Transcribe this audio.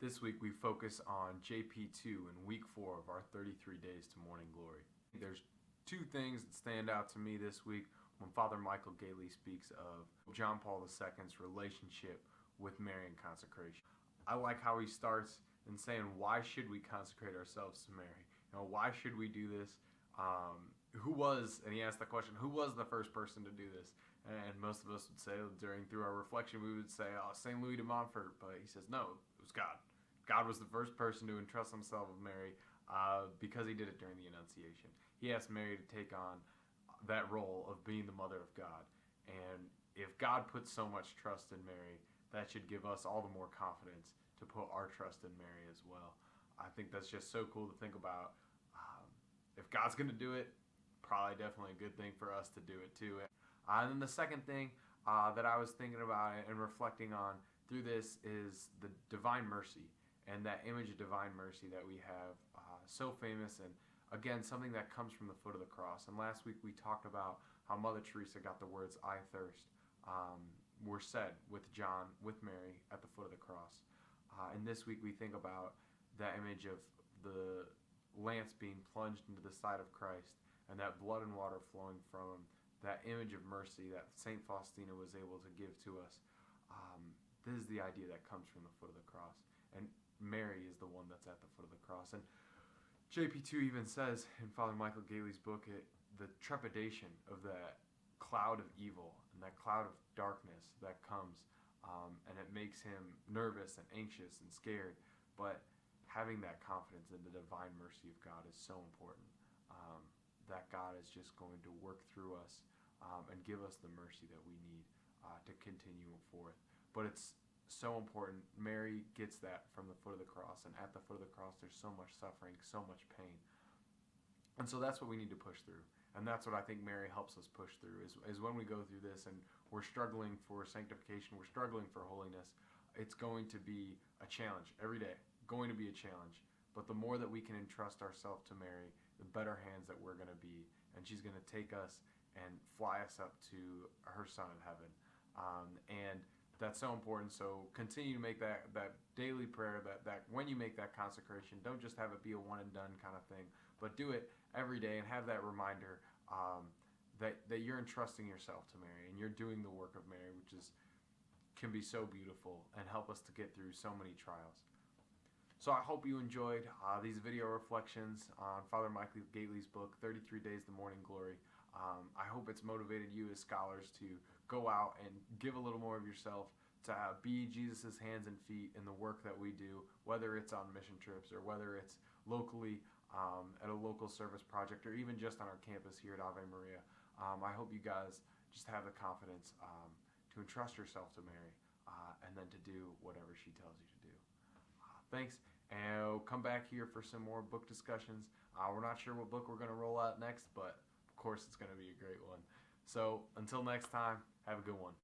This week we focus on JP2 in week 4 of our 33 Days to Morning Glory. There's two things that stand out to me this week when Father Michael Gailey speaks of John Paul II's relationship with Mary and consecration. I like how he starts in saying, why should we consecrate ourselves to Mary? Why should we do this? And he asked the question, who was the first person to do this? And most of us would say, through our reflection, we would say, St. Louis de Montfort. But he says, no, it was God. God was the first person to entrust himself with Mary because he did it during the Annunciation. He asked Mary to take on that role of being the mother of God. And if God puts so much trust in Mary, that should give us all the more confidence to put our trust in Mary as well. I think that's just so cool to think about. If God's going to do it, probably definitely a good thing for us to do it too. And then the second thing that I was thinking about and reflecting on through this is the Divine Mercy and that image of Divine Mercy that we have, so famous, and again, something that comes from the foot of the cross. And last week we talked about how Mother Teresa got the words, I thirst, were said with John, with Mary, at the foot of the cross. And this week we think about that image of the lance being plunged into the side of Christ and that blood and water flowing from him, that image of mercy that St. Faustina was able to give to us. This is the idea that comes from the foot of the cross. And Mary is the one that's at the foot of the cross. And JP2 even says in Father Michael Gailey's book, the trepidation of that cloud of evil and that cloud of darkness that comes, and it makes him nervous and anxious and scared. But having that confidence in the divine mercy of God is so important, that God is just going to work through us and give us the mercy that we need to continue forth. But it's so important. Mary gets that from the foot of the cross, and at the foot of the cross there's so much suffering, so much pain. And so that's what we need to push through. And that's what I think Mary helps us push through, is when we go through this and we're struggling for sanctification, we're struggling for holiness, it's going to be a challenge every day, going to be a challenge. But the more that we can entrust ourselves to Mary, the better hands that we're going to be. And she's going to take us and fly us up to her Son in heaven. And that's so important. So continue to make that daily prayer, that when you make that consecration, don't just have it be a one and done kind of thing, but do it every day and have that reminder that you're entrusting yourself to Mary and you're doing the work of Mary, which can be so beautiful and help us to get through so many trials. So I hope you enjoyed these video reflections on Father Michael Gailey's book, 33 Days to Morning Glory. I hope it's motivated you as scholars to go out and give a little more of yourself, to be Jesus' hands and feet in the work that we do, whether it's on mission trips or whether it's locally at a local service project or even just on our campus here at Ave Maria. I hope you guys just have the confidence to entrust yourself to Mary and then to do whatever she tells you to do. Thanks, and we'll come back here for some more book discussions. We're not sure what book we're going to roll out next, but of course it's going to be a great one. So until next time, have a good one.